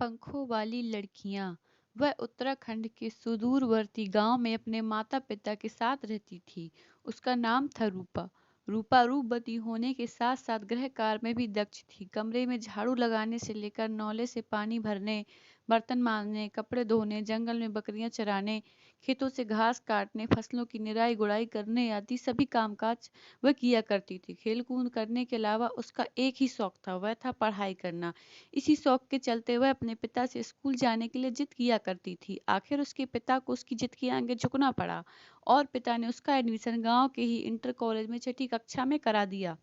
पंखों वाली लड़कियां। वह उत्तराखंड के सुदूरवर्ती गांव में अपने माता पिता के साथ रहती थी। उसका नाम था रूपा। रूपा रूपवती होने के साथ साथ गृह कार्य में भी दक्ष थी। कमरे में झाड़ू लगाने से लेकर नौले से पानी भरने, बर्तन मांजने, कपड़े धोने, जंगल में बकरियां चराने, खेतों से घास काटने, फसलों की निराई गुड़ाई करने आदि सभी कामकाज वह किया करती थी। खेल-कूद करने के अलावा उसका एक ही शौक था, वह था पढ़ाई करना। इसी शौक के चलते वह अपने पिता से स्कूल जाने के लिए जिद किया करती थी। आखिर उसके पिता को उसकी जिद के आगे झुकना पड़ा और पिता ने उसका एडमिशन गांव के ही इंटर कॉलेज में छठी कक्षा में करा दिया।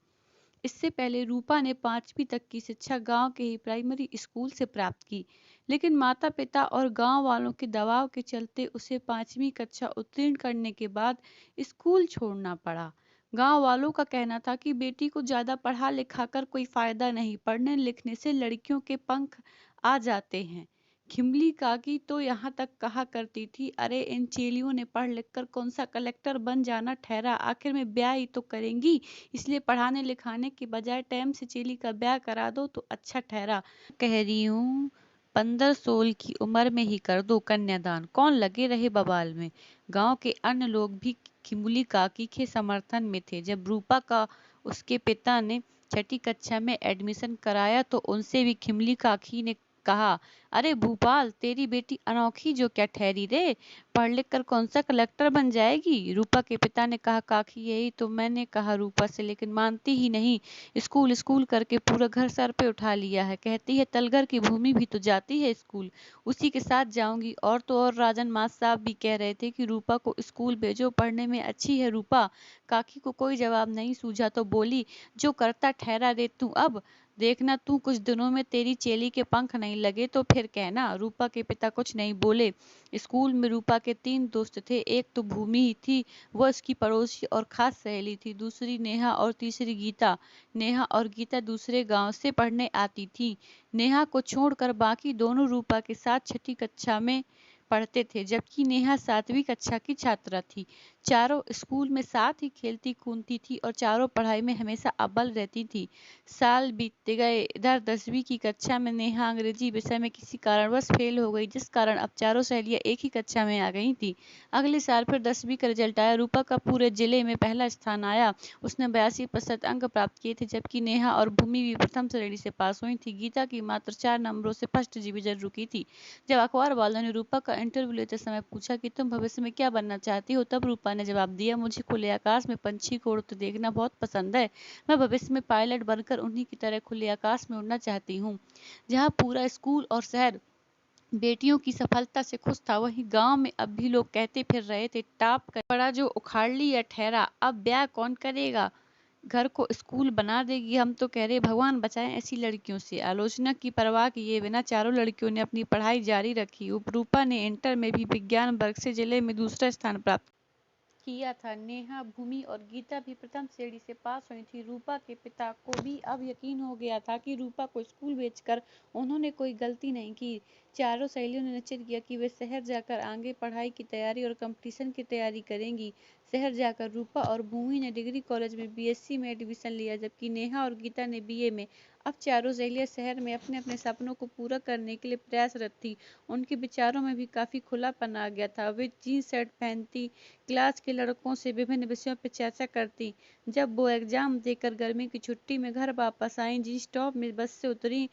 इससे पहले रूपा ने 5वीं तक की शिक्षा गांव के ही प्राइमरी स्कूल से प्राप्त की, लेकिन माता पिता और गांव वालों के दबाव के चलते उसे 5वीं कक्षा उत्तीर्ण करने के बाद स्कूल छोड़ना पड़ा। गांव वालों का कहना था कि बेटी को ज्यादा पढ़ा लिखा कर कोई फायदा नहीं, पढ़ने लिखने से लड़कियों के पंख आ जाते हैं। खिमली काकी तो यहाँ तक कहा करती थी, अरे इन चेलियों ने पढ़ लिख कर कौन सा कलेक्टर बन जाना ठहरा, आखिर में ब्याह ही तो करेंगी, इसलिए पढ़ाने लिखाने के बजाय टाइम से चेली का ब्याह करा दो तो अच्छा ठहरा। कह रही हूँ 15-16 की उम्र में ही कर दो कन्यादान, कौन लगे रहे बवाल में। गांव के अन्य लोग भी खिमुली काकी के समर्थन में थे। जब रूपा का उसके पिता ने छठी कक्षा में एडमिशन कराया तो उनसे भी खिमली काकी ने कहा, अरे भूपाल, तेरी बेटी अनोखी जो क्या ठहरी रे, पढ़ लिख कर कौन सा कलेक्टर बन जाएगी। रूपा के पिता ने कहा, काकी यही तो मैंने कहा रूपा से, लेकिन मानती ही नहीं। स्कूल स्कूल करके पूरा घर सर पे उठा लिया है, कहती है तलगर की भूमि भी तो जाती है स्कूल, उसी के साथ जाऊंगी। और तो और राजन माँ साहब भी कह रहे थे कि रूपा को स्कूल भेजो, पढ़ने में अच्छी है रूपा। काकी को कोई जवाब नहीं सूझा तो बोली, जो करता ठहरा रे तू, अब देखना तू कुछ दिनों में तेरी चेली के पंख नहीं लगे तो फिर कहना। रूपा के पिता कुछ नहीं बोले। स्कूल में रूपा के 3 दोस्त थे। एक तो भूमि ही थी, वह उसकी पड़ोसी और खास सहेली थी। दूसरी नेहा और तीसरी गीता। नेहा और गीता दूसरे गांव से पढ़ने आती थी। नेहा को छोड़कर बाकी दोनों रूपा के साथ छठी कक्षा में पढ़ते थे, जबकि नेहा 7वीं कक्षा की छात्रा थी। चारों स्कूल में साथ ही खेलती कूदती थी और चारों पढ़ाई में हमेशा अव्वल रहती थी। साल बीतते गए। इधर 10वीं की कक्षा में नेहा अंग्रेजी विषय में किसी कारणवश फेल हो गई, जिस कारण अब चारों सहेलियां एक ही कक्षा में आ गई थी। अगले साल फिर 10वीं का रिजल्ट आया। रूपा का पूरे जिले में पहला स्थान आया। उसने 82% अंक प्राप्त किए थे, जबकि नेहा और भूमि भी प्रथम श्रेणी से पास हुई थी। गीता की मात्र 4 नंबरों से फर्स्ट डिवीजन रुकी थी। जब अखबार वालों ने रूपा का इंटरव्यू लेते समय पूछा कि तुम भविष्य में क्या बनना चाहती हो, तब रूपा ने जवाब दिया, मुझे खुले आकाश में पंछी को उड़ते देखना बहुत पसंद है। मैं भविष्य में पायलट बनकर उन्हीं की तरह खुले आकाश में उड़ना चाहती हूँ। जहाँ पूरा स्कूल और शहर बेटियों की सफलता से खुश था, वहीं गांव में अब भी लोग कहते फिर रहे थे, टाप कर पड़ा जो उखाड़ लिया ठहरा, अब ब्याह कौन करेगा, घर को स्कूल बना देगी। हम तो कह रहे भगवान बचाएं ऐसी लड़कियों से। आलोचना की परवाह किए बिना चारों लड़कियों ने अपनी पढ़ाई जारी रखी। रूपा ने इंटर में भी विज्ञान वर्ग से जिले में दूसरा स्थान प्राप्त किया था। नेहा, भूमि और गीता भी प्रथम श्रेणी से पास हुई थी। रूपा के पिता को भी अब यकीन हो गया था कि रूपा को स्कूल भेजकर उन्होंने कोई गलती नहीं की। चारों सहेलियों ने निश्चय किया कि वे शहर जाकर आगे पढ़ाई की तैयारी और कंपटीशन की तैयारी करेंगी। शहर जाकर रूपा और भूमि ने डिग्री कॉलेज में बीएससी में एडमिशन लिया, जबकि नेहा और गीता ने बीए में। अब चारों सहेलियां शहर में अपने अपने सपनों को पूरा करने के लिए प्रयासरत थी। उनके विचारों में भी काफी खुलापन आ गया था। वे जीन्स शर्ट पहनती, क्लास के लड़कों से विभिन्न विषयों पर चर्चा करती। जब वो एग्जाम देकर गर्मी की छुट्टी में घर वापस आई, जींस टॉप में बस से उतरी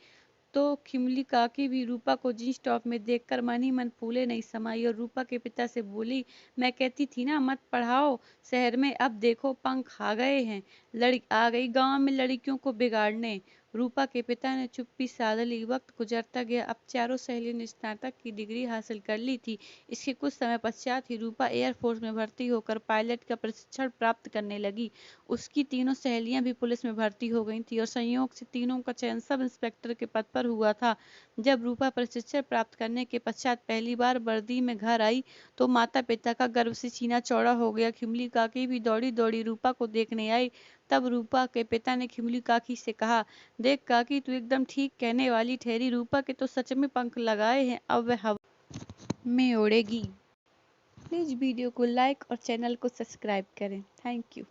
तो खिमली काकी भी रूपा को जींस टॉप में देखकर मन ही मन फूले नहीं समाई और रूपा के पिता से बोली, मैं कहती थी ना मत पढ़ाओ शहर में, अब देखो पंख आ गए हैं, लड़की आ गई गांव में लड़कियों को बिगाड़ने। रूपा के पिता ने चुप्पी साध ली। वक्त गुजरता गया। अब चारों सहेलियों ने स्नातक की डिग्री हासिल कर ली थी। इसके कुछ समय पश्चात ही रूपा एयरफोर्स में भर्ती होकर पायलट का प्रशिक्षण प्राप्त करने लगी। उसकी तीनों सहेलियां भी पुलिस में भर्ती हो गई थी और संयोग से तीनों का चयन सब इंस्पेक्टर के पद पर हुआ था। जब रूपा प्रशिक्षण प्राप्त करने के पश्चात पहली बार वर्दी में घर आई तो माता पिता का गर्व से सीना चौड़ा हो गया। खिमली काकी भी दौड़ी दौड़ी रूपा को देखने आई। तब रूपा के पिता ने खिमली काकी से कहा, देख काकी, तू एकदम ठीक कहने वाली ठहरी, रूपा के तो सच में पंख लगाए हैं, अब वह हवा में उड़ेगी। प्लीज वीडियो को लाइक और चैनल को सब्सक्राइब करें। Thank you.